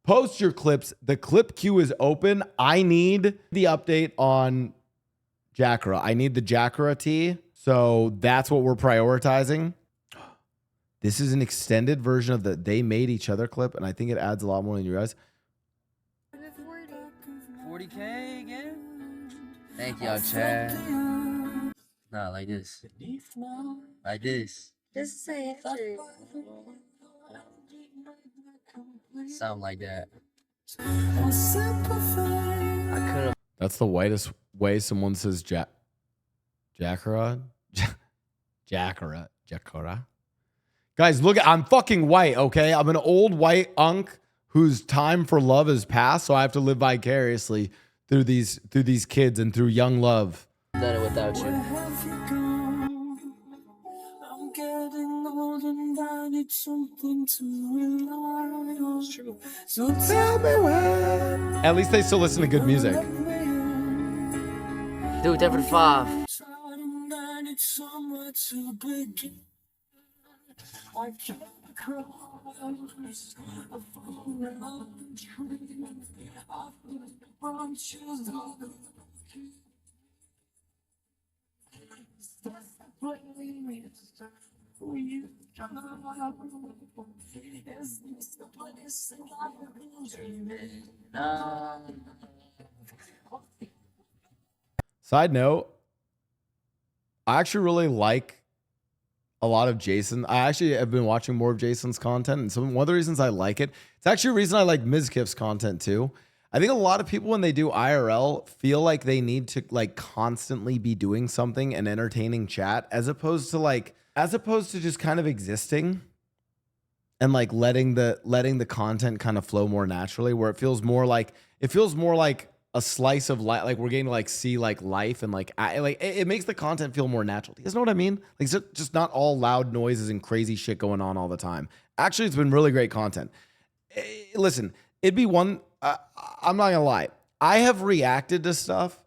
Post your clips. The clip queue is open. I need the update on Jakura. I need the Jakura tea. So that's what we're prioritizing. This is an extended version of the they made each other clip, and I think it adds a lot more than you guys. 40K again? Thank y'all, Chad. Nah, like this. Like this. Just say it. Something like that. That's the whitest way someone says Jakura. Jakura. Guys, look, I'm fucking white, okay? I'm an old white unk whose time for love has passed, so I have to live vicariously through these kids and through young love. I've done it without you. So tell me when. At least they still listen to good music. Do it different 5. Side note, I actually really like a lot of Jason. I actually have been watching more of Jason's content, and so one of the reasons I like it, it's actually a reason I like Mizkif's content too. I think a lot of people when they do IRL feel like they need to like constantly be doing something and entertaining chat as opposed to just kind of existing and like letting the content kind of flow more naturally, where it feels more like a slice of life, like we're getting to like see like life and like it makes the content feel more natural. You guys know what I mean? Like it's just not all loud noises and crazy shit going on all the time. Actually, it's been really great content. Listen, it'd be one. I'm not gonna lie. I have reacted to stuff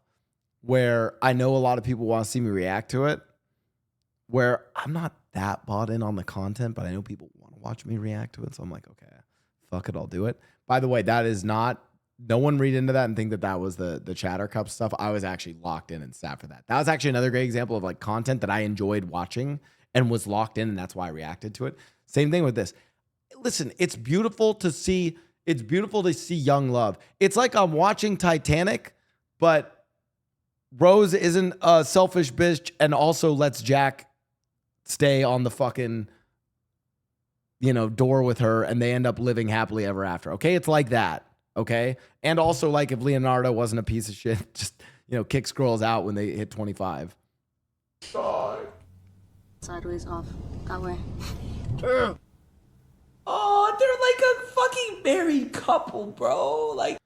where I know a lot of people want to see me react to it, where I'm not that bought in on the content, but I know people want to watch me react to it. So I'm like, okay, fuck it, I'll do it. By the way, that is not. No one read into that and think that was the Chatter Cup stuff. I was actually locked in and sat for that. That was actually another great example of like content that I enjoyed watching and was locked in, and that's why I reacted to it. Same thing with this. Listen, it's beautiful to see. It's beautiful to see young love. It's like I'm watching Titanic, but Rose isn't a selfish bitch and also lets Jack stay on the fucking, door with her, and they end up living happily ever after. Okay, it's like that. Okay. And also, like, if Leonardo wasn't a piece of shit, just, kicks girls out when they hit 25. Sideways off. That way. Oh, they're like a fucking married couple, bro. Like,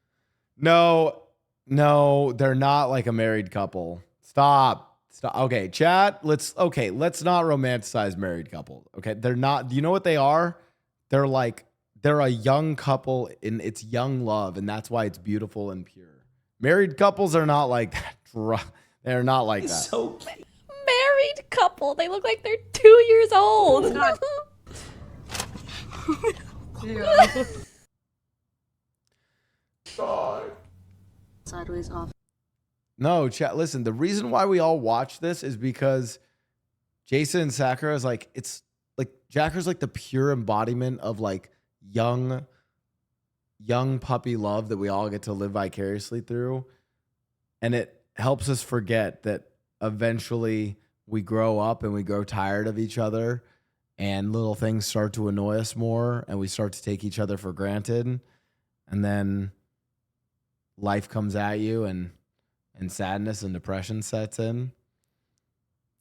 no, they're not like a married couple. Stop. Okay, chat. Let's not romanticize married couple. Okay. They're not, you know what they are? They're a young couple and it's young love, and that's why it's beautiful and pure. Married couples are not like that. They're not like that. So cute. Married couple. They look like they're 2 years old. Sideways off. No, chat. Listen, the reason why we all watch this is because Jason and Sakura is like, it's like Jakura's like the pure embodiment of like young puppy love that we all get to live vicariously through. And it helps us forget that eventually we grow up and we grow tired of each other, and little things start to annoy us more, and we start to take each other for granted. And then life comes at you, and sadness and depression sets in.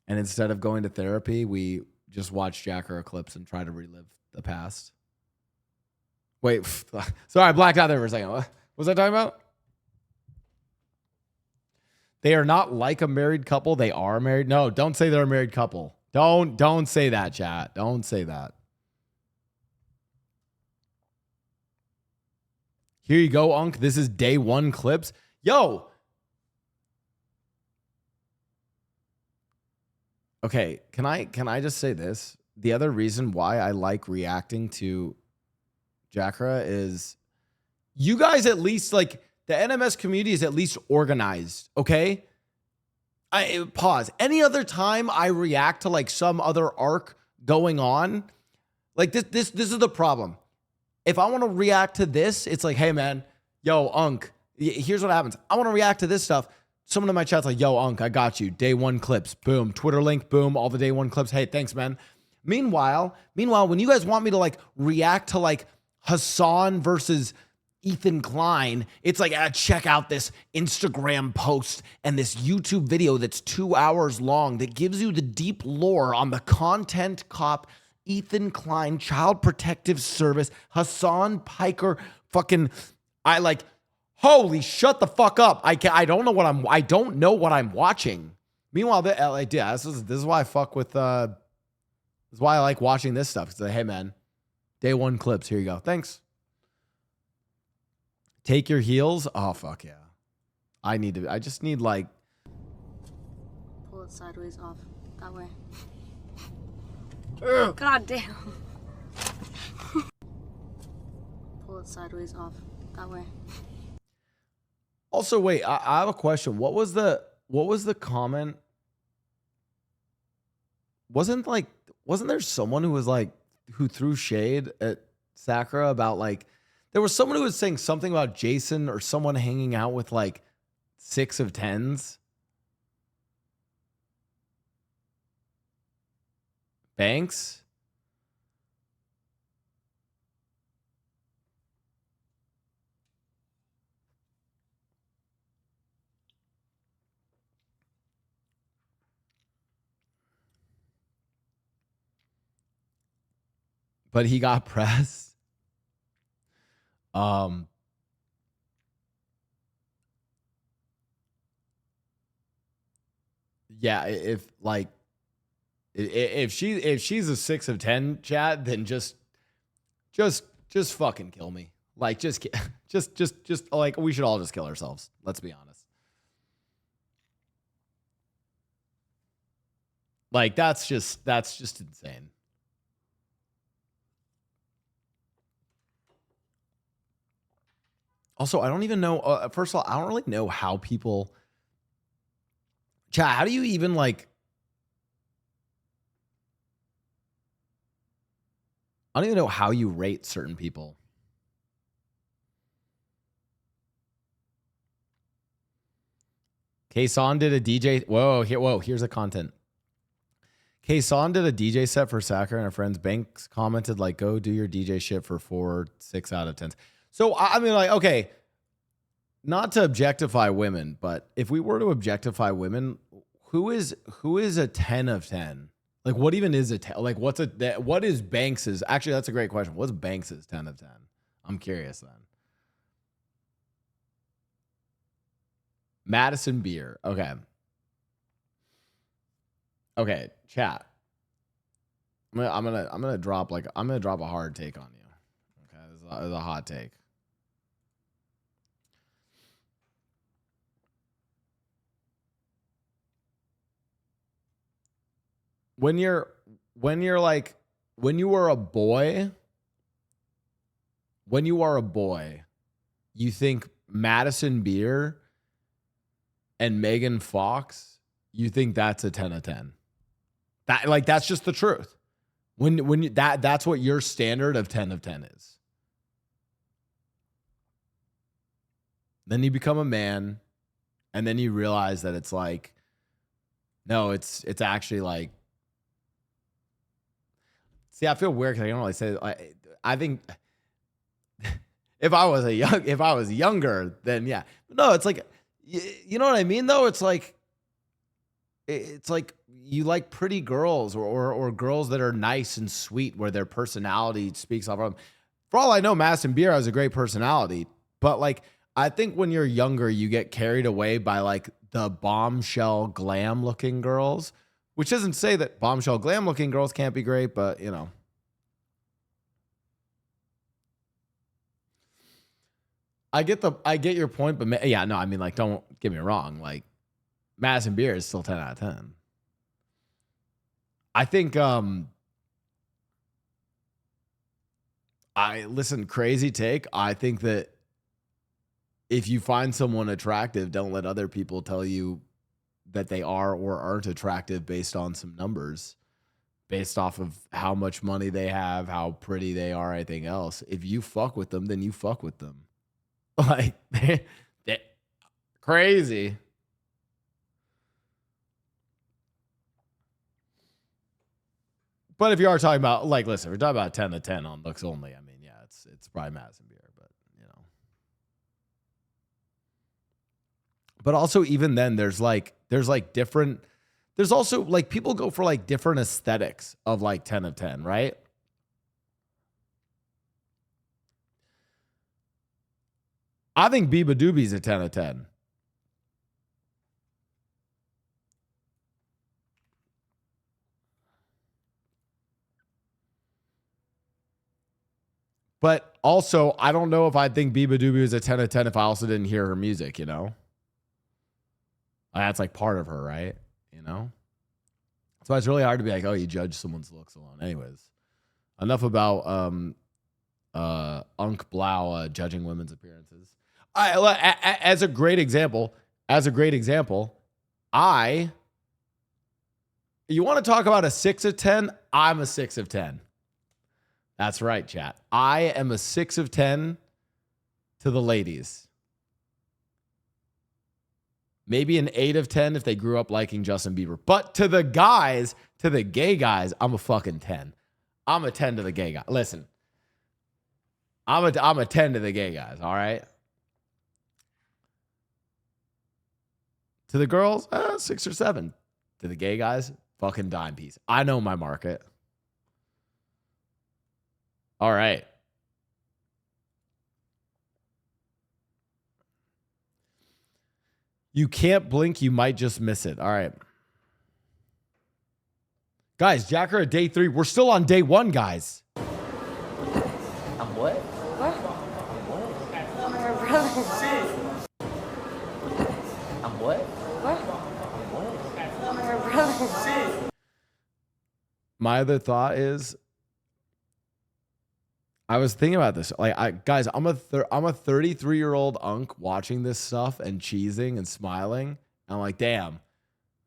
And instead of going to therapy, we just watch Jakura clips and try to relive the past. Wait, sorry, I blacked out there for a second. What was I talking about? They are not like a married couple. They are married. No, don't say they're a married couple. Don't say that, chat. Don't say that. Here you go, Unk. This is day one clips. Yo. Okay, can I just say this? The other reason why I like reacting to Jakura is You guys at least like the NMS community is at least organized, okay? I pause. Any other time I react to like some other arc going on, like this is the problem. If I want to react to this, it's like, hey man, yo, Unk, here's what happens. I want to react to this stuff. Someone in my chat's like, yo, Unk, I got you. Day one clips, boom. Twitter link, boom. All the day one clips. Hey, thanks, man. Meanwhile, when you guys want me to like react to like Hassan versus Ethan Klein, it's like, check out this Instagram post and this YouTube video that's 2 hours long that gives you the deep lore on the content cop, Ethan Klein, Child Protective Service, Hassan Piker, fucking, I like, holy, shut the fuck up. I don't know what I'm watching. Meanwhile, this is why I fuck with, this is why I like watching this stuff. It's like, hey man, day one clips, here you go. Thanks. Take your heels. Oh, fuck yeah. I just need like. Pull it sideways off. That way. God damn. Pull it sideways off. That way. Also, wait, I have a question. What was the comment? Wasn't there someone who threw shade at Sakura about like, there was someone who was saying something about Jason or someone hanging out with like 6 of 10s. Banks? But he got press. Yeah, if she's a 6 of 10, chat, then just fucking kill me. Like just like we should all just kill ourselves. Let's be honest. Like that's just insane. Also, I don't even know. First of all, I don't really know how people. Chat, how do you even like? I don't even know how you rate certain people. Kason did a DJ. Here's the content. Kason did a DJ set for Sakura and her friends. Banks commented like, "Go do your DJ shit for 4, 6 out of 10s." So I mean, like, okay, not to objectify women, but if we were to objectify women, who is a 10 of 10? Like, what even is a 10? Like, what is Banks's? Actually, that's a great question. What's Banks's 10 of 10? I'm curious then. Madison Beer. Okay. Okay, chat. I'm gonna drop a hard take on you. Okay, this is a hot take. When you are a boy, you think Madison Beer and Megan Fox, you think that's a 10 of 10. That's just the truth. That's what your standard of 10 of 10 is. Then you become a man, and then you realize that it's like, no, it's actually like. See, I feel weird because I don't really say. I think if I was younger, then yeah. No, it's like, you know what I mean though. It's like you like pretty girls or girls that are nice and sweet, where their personality speaks off of them. For all I know, Madison Beer has a great personality, but like I think when you're younger, you get carried away by like the bombshell glam looking girls. Which doesn't say that bombshell glam looking girls can't be great, but you know. I get your point, but yeah, no, I mean, like, don't get me wrong. Like, Madison Beer is still 10 out of 10. I think, crazy take. I think that if you find someone attractive, don't let other people tell you that they are or aren't attractive based on some numbers, based off of how much money they have, how pretty they are, anything else. If you fuck with them, then you fuck with them. Like, they crazy. But if you are talking about, like, listen, we're talking about 10 to 10 on looks only. I mean, yeah, it's probably Madison Beer, but you know. But also, even then, there's different. There's also like people go for like different aesthetics of like 10 of 10, right? I think Biba Doobie's a 10 of 10. But also, I don't know if I think Biba Doobie was a 10 of 10 if I also didn't hear her music, you know? That's like part of her, right? You know? So it's really hard to be like, oh, you judge someone's looks alone. Anyways, enough about Unk Blau judging women's appearances. As a great example, you want to talk about a 6 of 10? I'm a 6 of 10. That's right, chat. I am a 6 of 10 to the ladies. Maybe an 8 of 10 if they grew up liking Justin Bieber. But to the guys, to the gay guys, I'm a fucking 10. I'm a 10 to the gay guy. Listen, I'm a 10 to the gay guys, all right? To the girls, 6 or 7. To the gay guys, fucking dime piece. I know my market. All right. You can't blink, you might just miss it. All right. Guys, Jakura day 3. We're still on day 1, guys. I'm what? What? I'm what? My brother. I'm what? What? I'm what? My brother. My other thought is, I was thinking about this. Like, I'm a 33-year-old unk watching this stuff and cheesing and smiling. And I'm like, damn,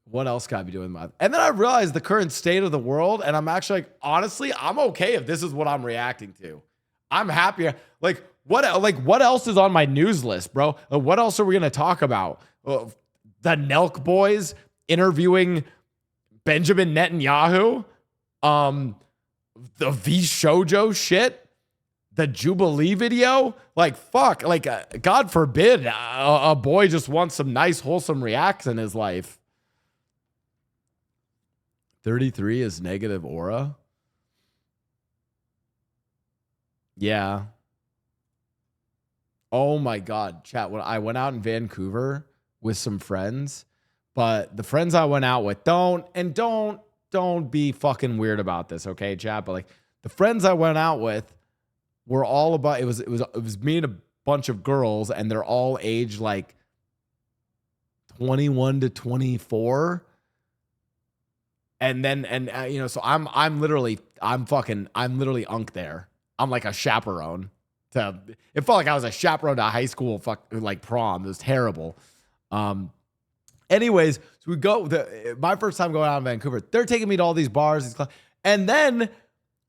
what else can I be doing? And then I realized the current state of the world, and I'm actually like, honestly, I'm okay if this is what I'm reacting to. I'm happier. Like, what else is on my news list, bro? What else are we gonna talk about? The Nelk boys interviewing Benjamin Netanyahu, the V Shoujo shit. The Jubilee video, like, fuck, like, God forbid a boy just wants some nice, wholesome reacts in his life. 33 is negative aura. Yeah. Oh my God, chat. When I went out in Vancouver with some friends, but the friends I went out with don't be fucking weird about this, okay, chat? But like the friends I went out with, we're all about, it was me and a bunch of girls, and they're all aged like 21 to 24. And then, you know, so I'm literally unk there. I'm like a chaperone it felt like I was a chaperone to a high school like prom. It was terrible. Anyways, so we go, my first time going out in Vancouver, they're taking me to all these bars, these clubs, and then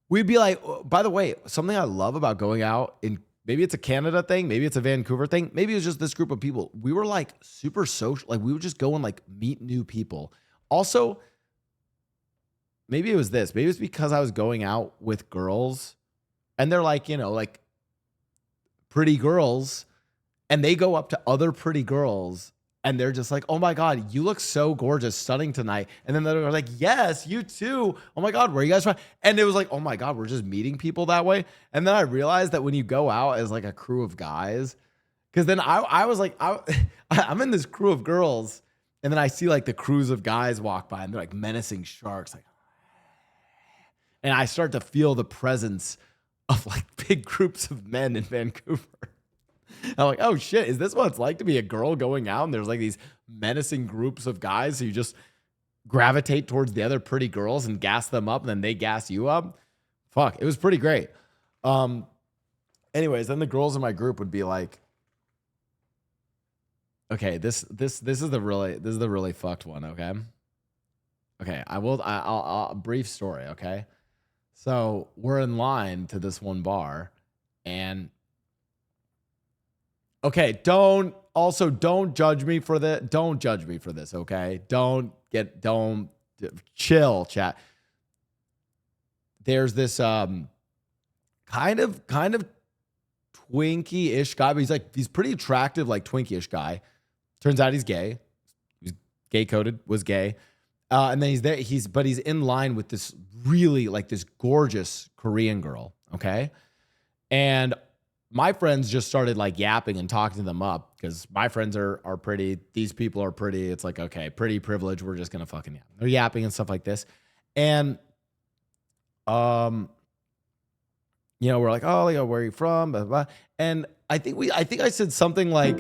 we'd be like, by the way, something I love about going out in, maybe it's a Canada thing, maybe it's a Vancouver thing, maybe it's just this group of people. We were like super social. Like we would just go and like meet new people. Also, maybe it was this. Maybe it's because I was going out with girls and they're like, you know, like pretty girls, and they go up to other pretty girls and they're just like, oh my God, you look so gorgeous, stunning tonight. And then they're like, yes, you too. Oh my God, where are you guys from? And it was like, oh my God, we're just meeting people that way. And then I realized that when you go out as like a crew of guys, because then I was like, I'm in this crew of girls, and then I see like the crews of guys walk by and they're like menacing sharks. Like, and I start to feel the presence of like big groups of men in Vancouver. I'm like, oh shit, is this what it's like to be a girl going out and there's like these menacing groups of guys who just gravitate towards the other pretty girls and gas them up and then they gas you up? Fuck, it was pretty great. Anyways, then the girls in my group would be like, Okay, this is the really fucked one. Okay. Okay, I'll brief story. Okay, so we're in line to this one bar, and okay, don't judge me for this. Don't judge me for this. Okay, don't chill, chat. There's this kind of Twinkie-ish guy, but he's pretty attractive, like Twinkie-ish guy. Turns out he's gay. He's gay coded, was gay. And then he's there. He's in line with this really this gorgeous Korean girl. Okay. And my friends just started yapping and talking to them up because my friends are pretty. These people are pretty. It's like, okay, pretty privilege. We're just going to fucking yap. They're yapping and stuff like this. And, we're like, oh, where are you from? Blah, blah, blah. And I think I said something like,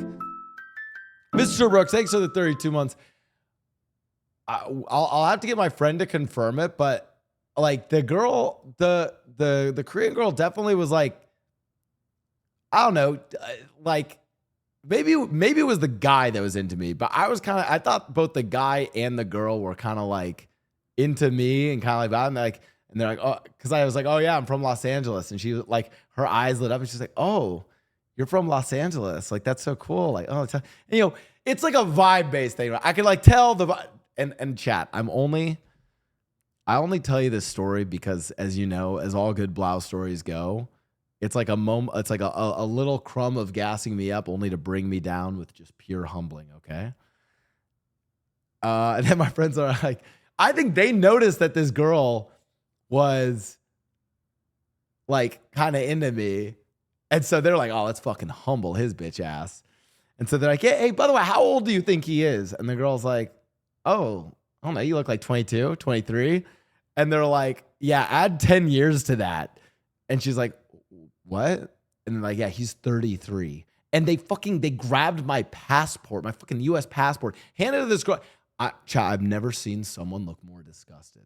Mr. Brooks, thanks for the 32 months. I'll have to get my friend to confirm it, but the girl, the Korean girl definitely was I don't know, maybe it was the guy that was into me, but I thought both the guy and the girl were kind of into me and kind of that. And they're like, oh, because I was like, oh yeah, I'm from Los Angeles. And she was her eyes lit up and she's like, oh, you're from Los Angeles. That's so cool. It's a vibe based thing. I can tell the vibe. And chat, I only tell you this story because, as you know, as all good Blau stories go, it's a moment. It's a little crumb of gassing me up, only to bring me down with just pure humbling. Okay. And then my friends are like, I think they noticed that this girl was kind of into me, and so they're like, oh, let's fucking humble his bitch ass. And so they're like, hey, by the way, how old do you think he is? And the girl's like, oh, I don't know, you look like 22, 23. And they're like, yeah, add 10 years to that. And she's like, what? And they're like, yeah, he's 33. And they grabbed my passport, my fucking US passport, handed it to this girl. I've never seen someone look more disgusted.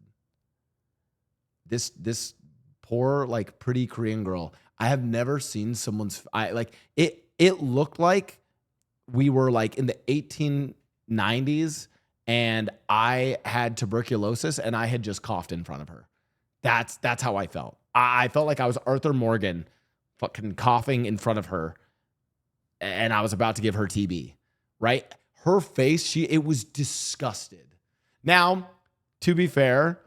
This poor, pretty Korean girl. I have never seen someone's, it looked like we were in the 1890s and I had tuberculosis and I had just coughed in front of her. That's how I felt. I felt like I was Arthur Morgan fucking coughing in front of her and I was about to give her TB, right? Her face, it was disgusted. Now, to be fair,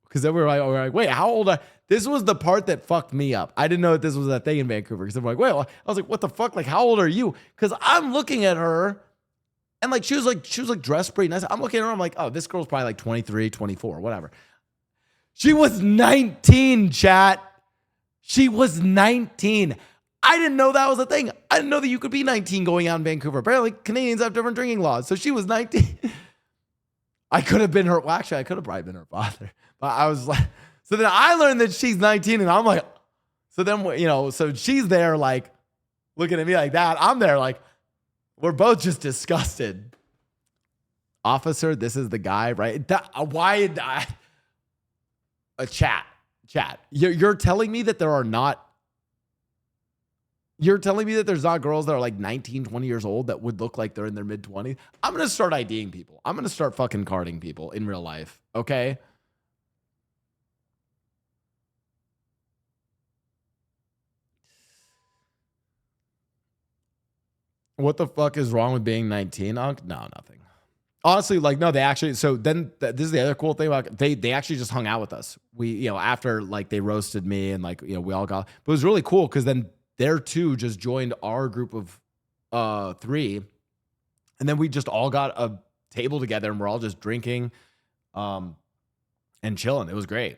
because then we were like, wait, how old? This was the part that fucked me up. I didn't know that this was a thing in Vancouver. Because I'm like, wait, I was like, what the fuck? How old are you? Because I'm looking at her and she was dressed pretty nice. I'm looking at her. I'm like, oh, this girl's probably 23, 24, whatever. She was 19, chat. She was 19. I didn't know that was a thing. I didn't know that you could be 19 going out in Vancouver. Apparently, Canadians have different drinking laws. So she was 19. I could have been her. Well, actually, I could have probably been her father. But I was like, so then I learned that she's 19 and I'm like, so then, so she's there looking at me like that. I'm there we're both just disgusted. Officer, this is the guy, right? Why did I? Chat. You're telling me that there's not girls that are 19, 20 years old that would look like they're in their mid 20s. I'm going to start IDing people. I'm going to start fucking carding people in real life. Okay. What the fuck is wrong with being 19? No, nothing. Honestly, no, they actually, so then this is the other cool thing about they actually just hung out with us. We, after they roasted me and we all got, but it was really cool because then their two just joined our group of 3. And then we just all got a table together and we're all just drinking and chilling. It was great.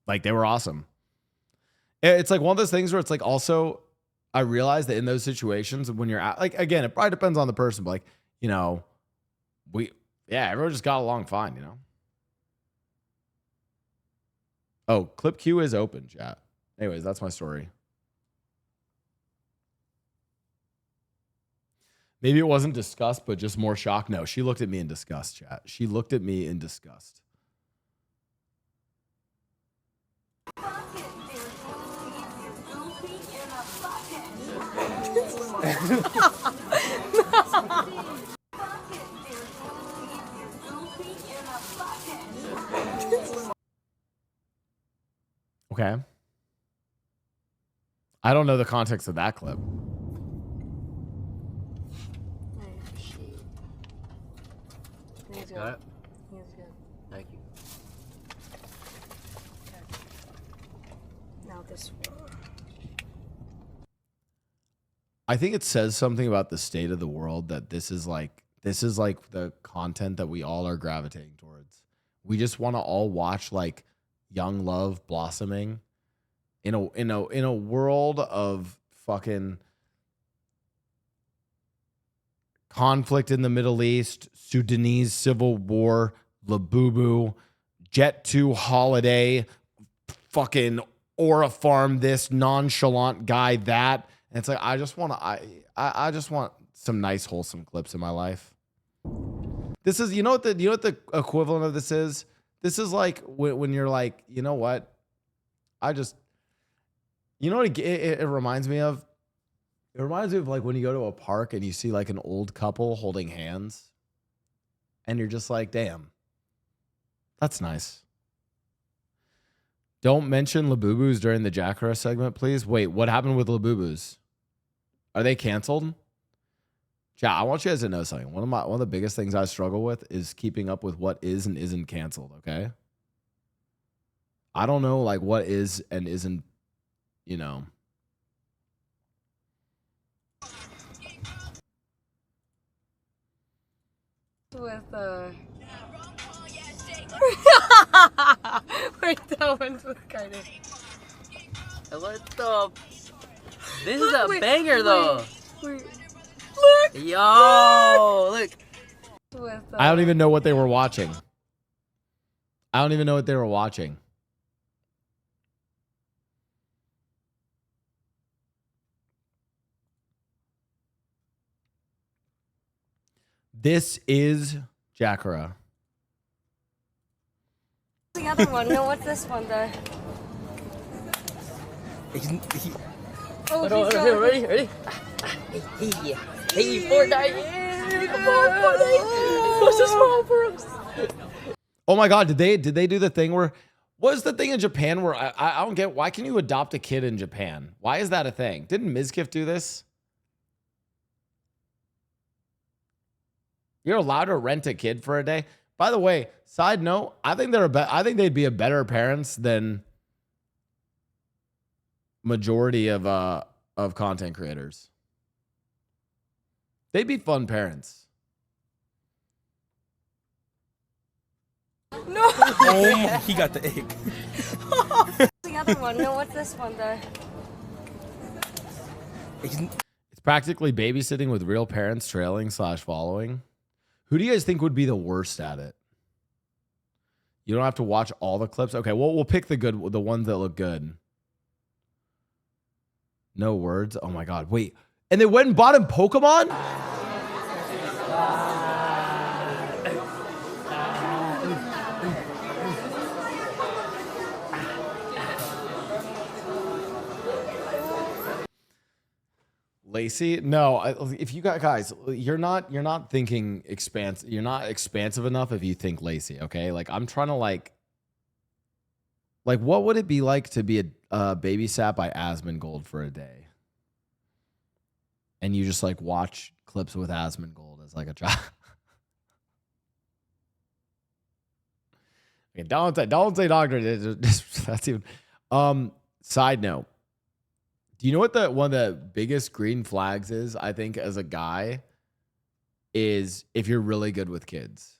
They were awesome. It's one of those things where it's also, I realize that in those situations when you're out, again, it probably depends on the person, but everyone just got along fine, Oh, Clip Q is open, chat. Anyways, that's my story. Maybe it wasn't disgust, but just more shock. No, she looked at me in disgust, chat. She looked at me in disgust. I don't know the context of that clip. He's good. Got it? He's good. Thank you. Now this one. I think it says something about the state of the world that this is like the content that we all are gravitating towards. We just want to all watch like young love blossoming in a world of fucking conflict in the Middle East, Sudanese civil war, Labubu, Jet 2 holiday, fucking Aura Farm this, nonchalant guy that. And it's like I just want some nice wholesome clips in my life. This is you know what the equivalent of this is? This is like when you're like, you know what? You know what it reminds me of? It reminds me of like when you go to a park and you see like an old couple holding hands and you're just like, damn, that's nice. Don't mention Labubus during the Jakura segment, please. Wait, what happened with Labubus? Are they canceled? Yeah, I want you guys to know something. One of the biggest things I struggle with is keeping up with what is and isn't canceled, okay? I don't know like what is and isn't, you know. With wait, that one's with Carter. What the? This is a banger though. Wait. Yo, look. With I don't even know what they were watching. I don't even know what they were watching. This is Jakura. the other one. No, what's this one? The oh, Hold on, he's got- ready? Hey, Fortnite. Yeah, come on, Fortnite. What's this small for us? Oh my God, did they do the thing where what is the thing in Japan where I don't get why can you adopt a kid in Japan? Why is that a thing? Didn't Mizkif do this? You're allowed to rent a kid for a day. By the way, side note, I think they'd be a better parents than majority of content creators. They'd be fun parents. no. Oh, he got the egg. the other one. No, what's this one? The It's practically babysitting with real parents trailing / following. Who do you guys think would be the worst at it? You don't have to watch all the clips. Okay, well, we'll pick the ones that look good. No words. Oh my God. Wait. And they went and bought him Pokemon? Lacey? No, if you got guys, you're not thinking expansive. You're not expansive enough if you think Lacey, okay? Like I'm trying to like what would it be like to be a babysat by Asmongold for a day? And you just like watch clips with Asmongold as like a child. Okay, don't say doctor. That's even side note. Do you know what one of the biggest green flags is, I think, as a guy, is if you're really good with kids.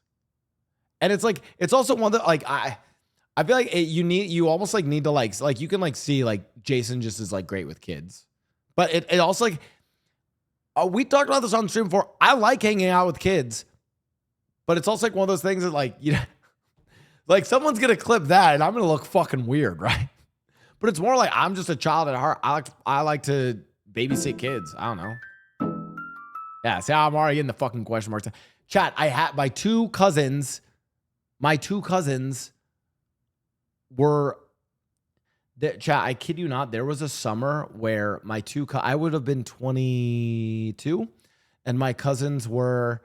And it's like, it's also one that like, I feel like you almost like need to like you can like see like Jason just is like great with kids. But it also like, we talked about this on stream before. I like hanging out with kids, but it's also like one of those things that like, you know, like someone's going to clip that and I'm going to look fucking weird, right? But it's more like I'm just a child at heart. I like to babysit kids. I don't know. Yeah, see, I'm already in the fucking question marks. Chat, I had my two cousins were chat, I kid you not, there was a summer where I would have been 22 and my cousins were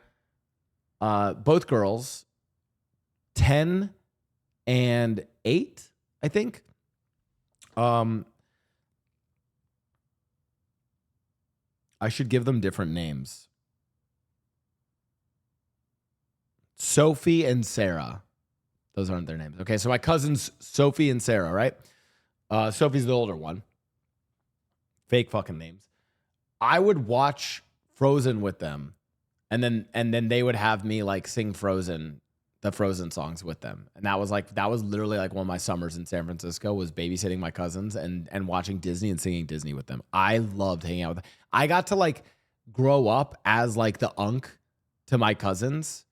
both girls, 10 and 8, I think. I should give them different names. Sophie and Sarah. Those aren't their names. Okay, so my cousins, Sophie and Sarah, right? Sophie's the older one. Fake fucking names. I would watch Frozen with them, and then they would have me like sing the Frozen songs with them. And that was literally like one of my summers in San Francisco, was babysitting my cousins and watching Disney and singing Disney with them. I loved hanging out with them. I got to like grow up as like the unk to my cousins.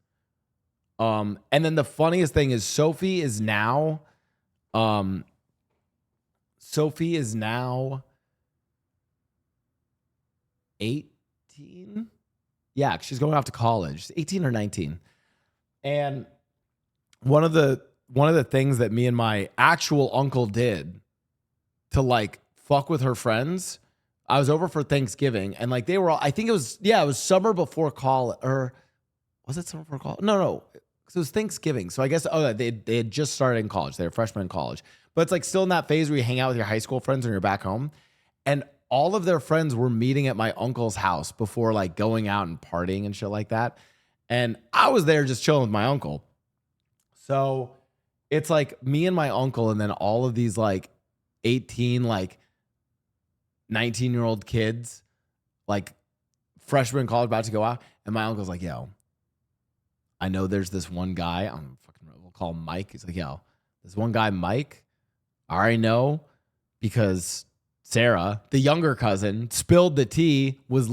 And then the funniest thing is Sophie is now 18. Yeah, she's going off to college. She's 18 or 19. And one of the things that me and my actual uncle did to like fuck with her friends, I was over for Thanksgiving and like they were all, I think it was summer before college, or was it summer before college? No. Because it was Thanksgiving. So I guess, they had just started in college. They were freshmen in college. But it's like still in that phase where you hang out with your high school friends when you're back home. And all of their friends were meeting at my uncle's house before like going out and partying and shit like that. And I was there just chilling with my uncle. So it's like me and my uncle and then all of these like 18, like 19-year-old kids, like freshmen in college about to go out. And my uncle's like, yo, I know there's this one guy, we'll call him Mike. He's like, yo, this one guy, Mike, I already know because Sarah, the younger cousin, spilled the tea, was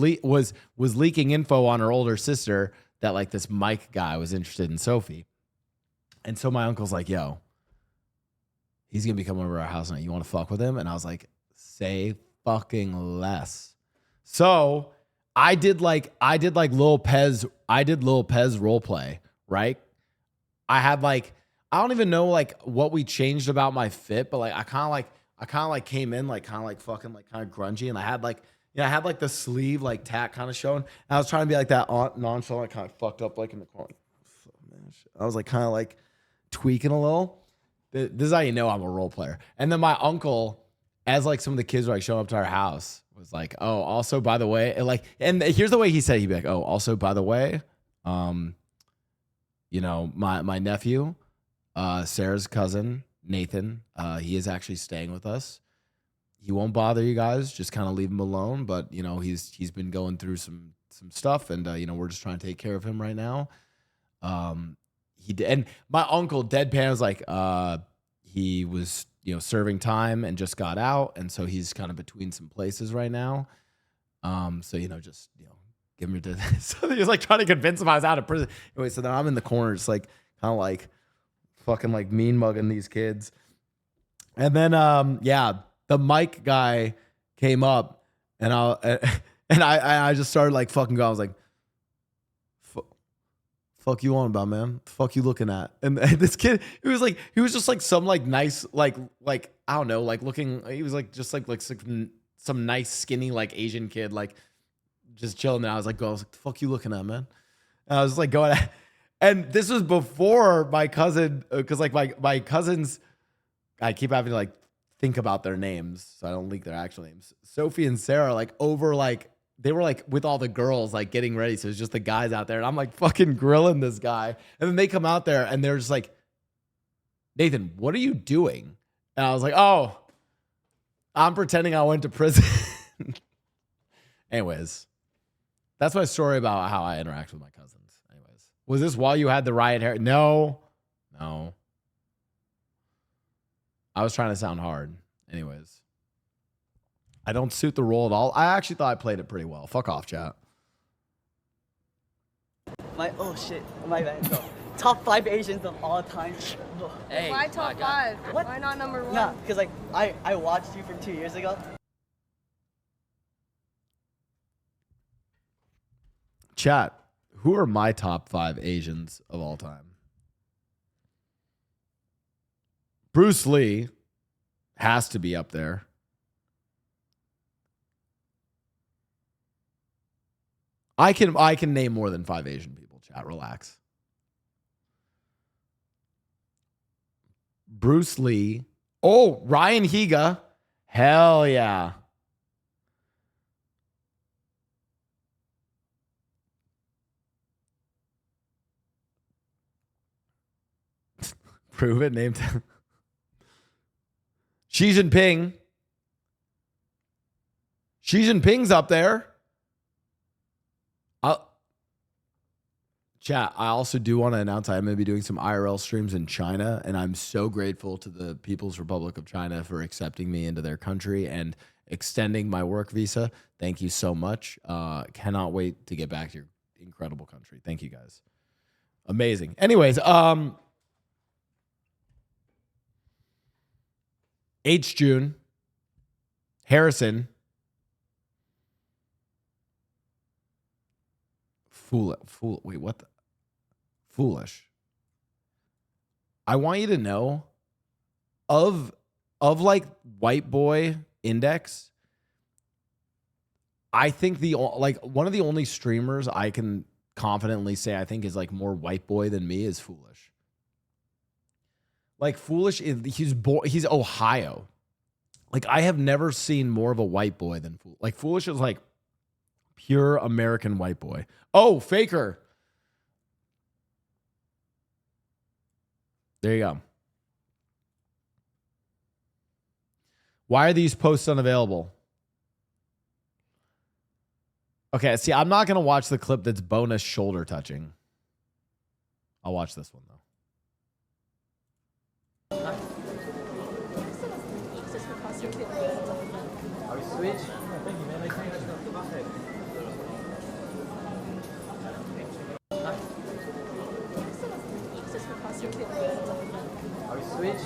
leaking info on her older sister that like this Mike guy was interested in Sophie. And so my uncle's like, yo, he's going to be coming over to our house tonight. You want to fuck with him? And I was like, say fucking less. So I did like Lil Pez role play, right? I had like, I don't even know like what we changed about my fit, but like I kind of like came in like kind of like fucking like kind of grungy, and I had like the sleeve like tat kind of showing. And I was trying to be like that nonchalant, kind of fucked up like in the corner. I was like kind of like tweaking a little. This is how you know I'm a role player. And then my uncle, as like some of the kids were like showing up to our house, was like, oh, also by the way, and here's the way he said, he'd be like, oh, also by the way, you know, my nephew, Sarah's cousin, Nathan, he is actually staying with us. He won't bother you guys, just kind of leave him alone. But you know, he's been going through some stuff, and you know, we're just trying to take care of him right now. And my uncle deadpan was like, he was, you know, serving time and just got out, and so he's kind of between some places right now. So you know, just give him your. So he was like trying to convince him I was out of prison. Anyway, so then I'm in the corner, just like kind of like fucking like mean mugging these kids, and then the Mike guy came up, and I just started like fucking going. I was like, fuck you on about, man? Fuck you looking at? And this kid, he was just like some like nice like I don't know, like looking. He was like just like some nice skinny like Asian kid, like just chilling. And I was like, fuck you looking at, man? And I was like going at, and this was before my cousin, because like my cousins, I keep having to like think about their names so I don't leak their actual names. Sophie and Sarah, like over like. They were like with all the girls like getting ready. So it's just the guys out there. And I'm like fucking grilling this guy. And then they come out there and they're just like, Nathan, what are you doing? And I was like, oh, I'm pretending I went to prison. Anyways, that's my story about how I interact with my cousins. Anyways, was this while you had the riot hair? No. I was trying to sound hard. Anyways. I don't suit the role at all. I actually thought I played it pretty well. Fuck off, chat. My bad. So, top 5 Asians of all time. Hey, why top 5? What? Why not number 1? Nah, because like I watched you from 2 years ago. Chat, who are my top 5 Asians of all time? Bruce Lee has to be up there. I can name more than 5 Asian people. Chat, relax. Bruce Lee. Oh, Ryan Higa. Hell yeah. prove it. Named Xi Jinping. Xi Jinping's up there. Chat, I also do want to announce I'm going to be doing some IRL streams in China, and I'm so grateful to the People's Republic of China for accepting me into their country and extending my work visa. Thank you so much. Cannot wait to get back to your incredible country. Thank you guys. Amazing. Anyways, H. June, Harrison, wait, what the? Foolish. I want you to know of like white boy index, I think one of the only streamers I can confidently say I think is like more white boy than me is Foolish. Like Foolish he's Ohio. Like I have never seen more of a white boy than Foolish. Like Foolish is like pure American white boy. Oh, Faker. There you go. Why are these posts unavailable? Okay, see, I'm not going to watch the clip that's bonus shoulder touching. I'll watch this one, though. Are we switch? Are we switch?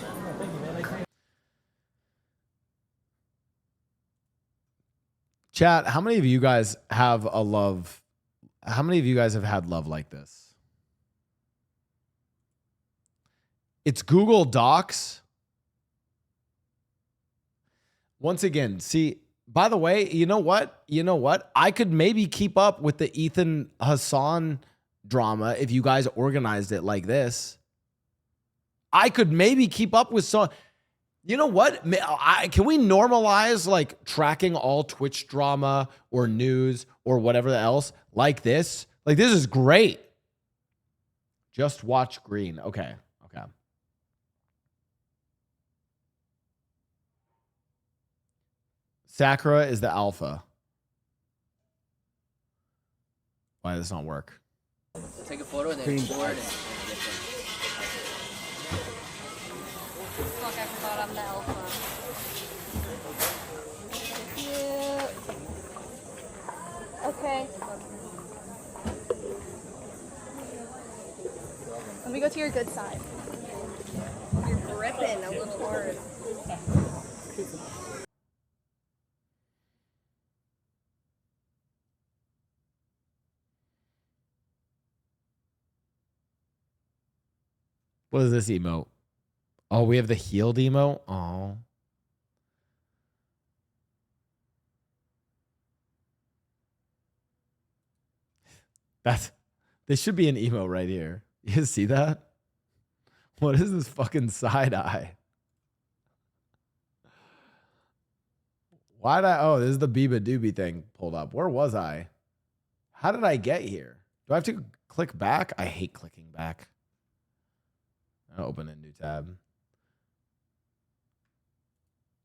Chat, how many of you guys have a love? How many of you guys have had love like this? It's Google Docs. Once again, see, by the way, you know what? You know what? I could maybe keep up with the Ethan Hassan drama if you guys organized it like this. I could maybe keep up with some. You know what? Can we normalize like tracking all Twitch drama or news or whatever else like this? Like this is great. Just watch Green. Okay. Okay. Sakura is the alpha. Why does this not work? Take a photo and then export it. Fuck, I forgot I'm the alpha. Okay. Let me go to your good side. You're gripping a little hard. What is this emote? Oh, we have the healed emote? Oh. This should be an emote right here. You see that? What is this fucking side eye? Why did oh, this is the Biba Doobie thing pulled up. Where was I? How did I get here? Do I have to click back? I hate clicking back. I'll open a new tab.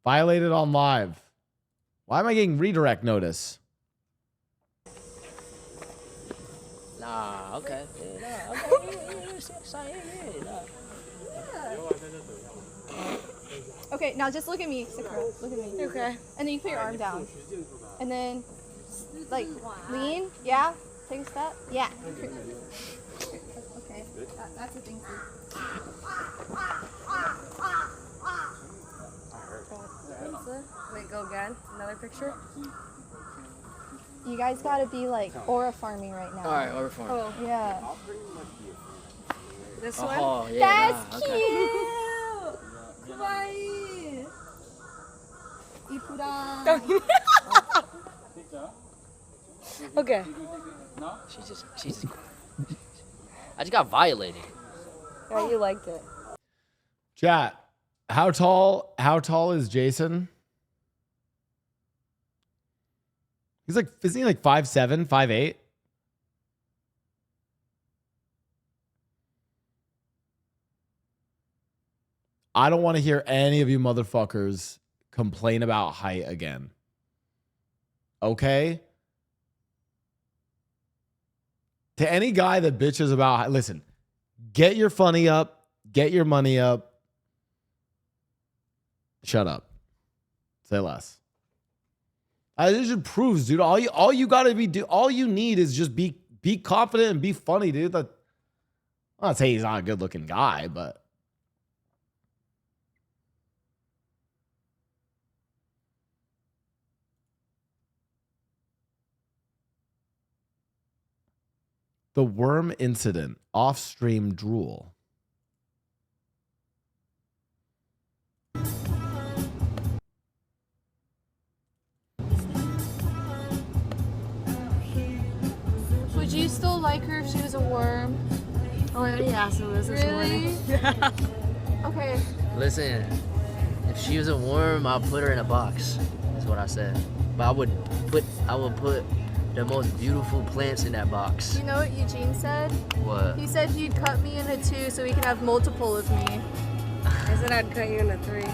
Violated on live. Why am I getting redirect notice? Nah, okay. Okay, now just look at me, Sakura. Look at me. Okay. And then you put your arm down. And then, like, lean. Yeah. Take a step. Yeah. Okay. That's the thing. Wait, go again. Another picture. You guys gotta be like aura farming right now. Alright, over for Oh, yeah. This Oh, yeah. That's cute. Kawaii. Ipura. Okay. She's just. I just got violated. Yeah, you liked it. Chat. How tall is Jason? Isn't he like 5'7", 5'8"? I don't want to hear any of you motherfuckers complain about height again. Okay? To any guy that bitches about, listen, get your funny up, get your money up. Shut up. Say less. This just proves, dude. All you gotta be all you need is just be confident and be funny, dude. I'm not saying he's not a good looking guy, but the worm incident, off-stream drool. Would you still like her if she was a worm? Oh, I already asked him this Really? Okay. Listen, if she was a worm, I'll put her in a box. That's what I said. But I would put the most beautiful plants in that box. You know what Eugene said? What? He said he'd cut me into 2 so he could have multiple of me. I said I'd cut you into 3.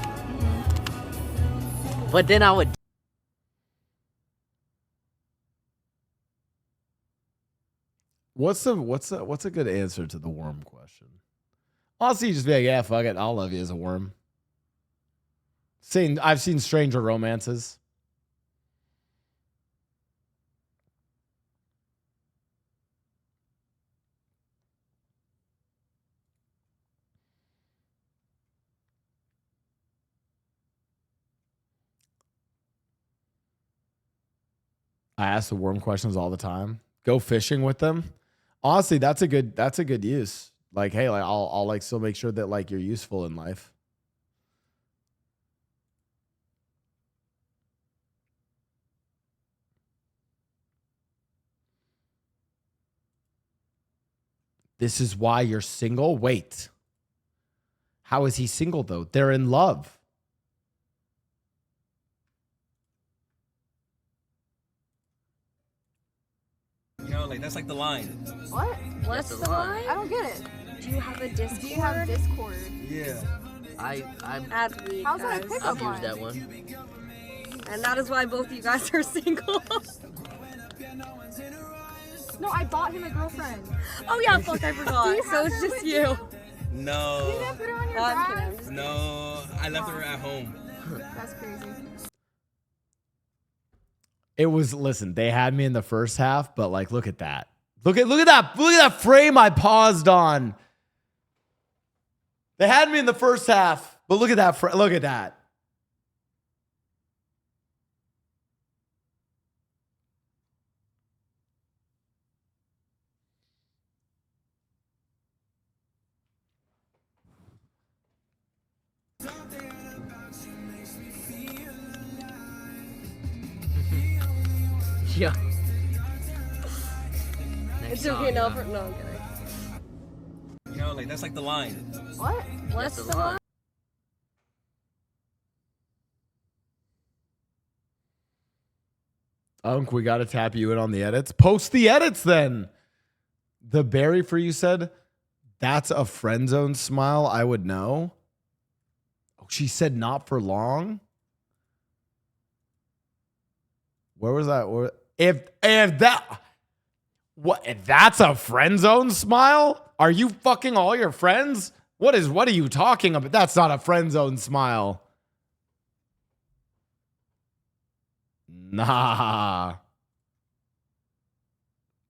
But then I would. What's a good answer to the worm question? Honestly, just be like, yeah, fuck it, I'll love you as a worm. I've seen stranger romances. I ask the worm questions all the time. Go fishing with them. Honestly, that's a good use. Like, hey, like I'll like still make sure that like you're useful in life. This is why you're single. Wait. How is he single though? They're in love. You know, like that's like the line. What? What's the line? I don't get it. Do you have a Discord? Do you have Discord? Yeah. That's weak, How's that a guys. pickup I've line? used that one. And that is why both of you guys are single. No, I bought him a girlfriend. Oh yeah, fuck, I forgot. you So have it's her just with you. No. You didn't put her on your Oh, I'm back? kidding. I'm just No, I left her at home. That's crazy. It was, listen, they had me in the first half, but like, look at that. Look at that frame I paused on. They had me in the first half, but look at that. Look at that. Yeah. It's okay now. No, I'm kidding. You know, like that's like the line. What? What's the the line. line? Unc, we got to tap you in on the edits. Post the edits then. The berry for you said, that's a friend zone smile. I would know. Oh, she said not for long. Where was that? If that's a friend zone smile? Are you fucking all your friends? What are you talking about? That's not a friend zone smile. Nah.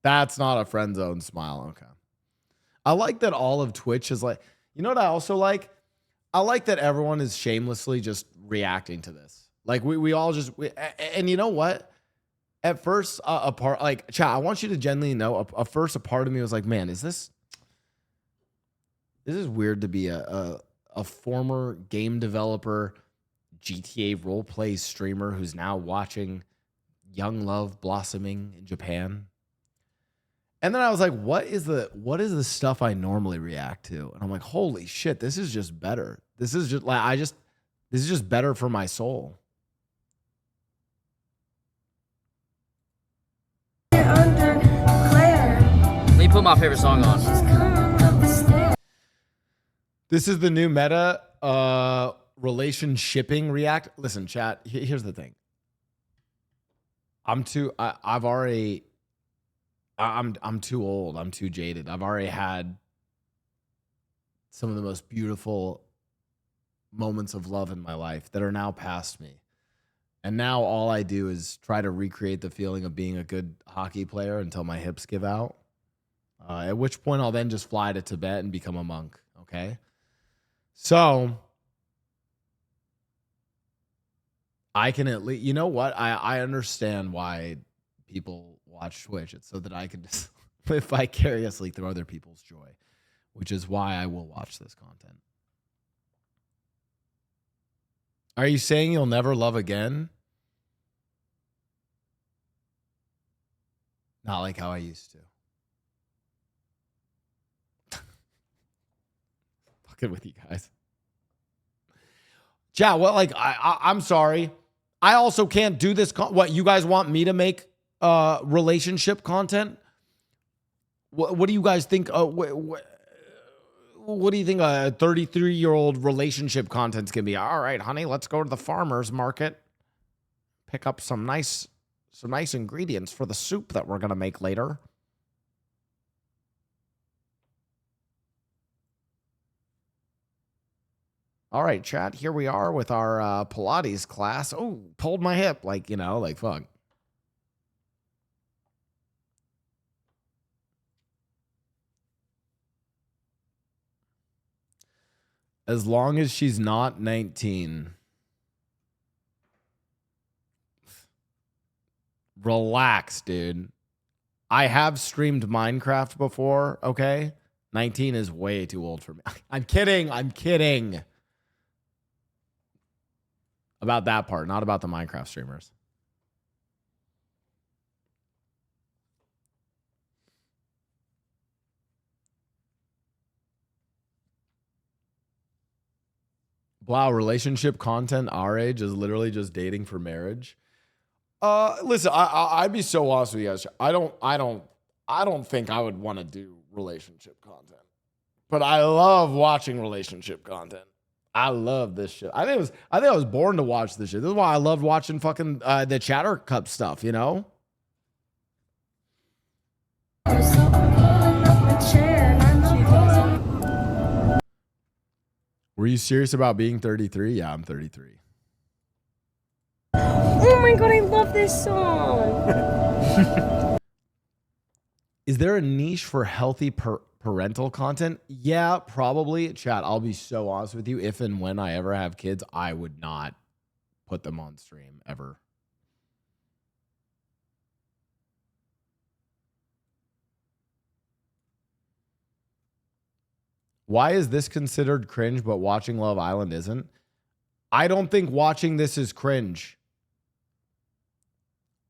That's not a friend zone smile. Okay. I like that all of Twitch is like, you know what I also like? I like that everyone is shamelessly just reacting to this. Like we all just, and you know what? At first, a part, like, chat, I want you to genuinely know, a part of me was like, man, this is weird to be a former game developer, GTA roleplay streamer who's now watching young love blossoming in Japan. And then I was like, what is the stuff I normally react to? And I'm like, holy shit, this is just better. This is just better for my soul. Let me put my favorite song on. This is the new meta. relationshipping react. Listen, chat. Here's the thing. I'm too old. I'm too jaded. I've already had some of the most beautiful moments of love in my life that are now past me. And now all I do is try to recreate the feeling of being a good hockey player until my hips give out. At which point I'll then just fly to Tibet and become a monk. Okay. So I can at least, you know what? I understand why people watch Twitch. It's so that I can just live vicariously through other people's joy, which is why I will watch this content. Are you saying you'll never love again? Not like how I used to. Fucking with you guys. Yeah, well, like, I'm sorry. I also can't do this. What, you guys want me to make relationship content? What do you guys think? What do you think a 33-year-old relationship content's gonna be? All right, honey, let's go to the farmer's market, pick up some nice ingredients for the soup that we're gonna make later. All right, chat, here we are with our Pilates class. Oh, pulled my hip. Like, you know, like, fuck. As long as she's not 19. Relax, dude. I have streamed Minecraft before, okay? 19 is way too old for me. I'm kidding. I'm kidding. About that part, not about the Minecraft streamers. Blau, relationship content our age is literally just dating for marriage. Listen, I'd be so honest with you guys. I don't think I would want to do relationship content, but I love watching relationship content. I love this shit. I think I was born to watch this shit. This is why I loved watching fucking the Chatter Cup stuff, you know? Were you serious about being 33? Yeah, I'm 33. Oh my god, I love this song. Is there a niche for healthy parental content? Yeah, probably. Chat, I'll be so honest with you. If and when I ever have kids, I would not put them on stream ever. Why is this considered cringe, but watching Love Island isn't? I don't think watching this is cringe.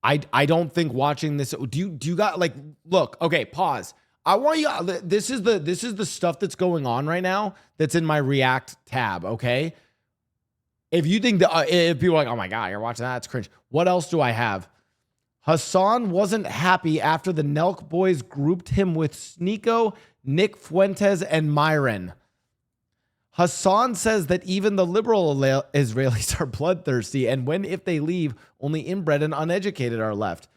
I don't think watching this. Do you got, like, look, okay, pause. I want you, this is the stuff that's going on right now that's in my React tab, okay? If you think that, if people are like, oh my God, you're watching that, it's cringe. What else do I have? Hassan wasn't happy after the Nelk boys grouped him with Sneeko, Nick Fuentes, and Myron. Hassan says that even the liberal Israelis are bloodthirsty, and when, if they leave, only inbred and uneducated are left.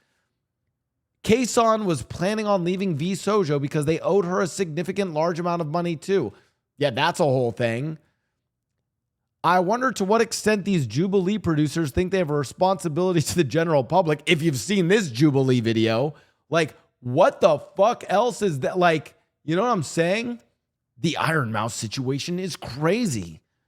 Kason was planning on leaving V Sojo because they owed her a significant large amount of money too. Yeah, that's a whole thing. I wonder to what extent these Jubilee producers think they have a responsibility to the general public. If you've seen this Jubilee video, like, what the fuck else is that? Like, you know what I'm saying? The Iron Mouse situation is crazy.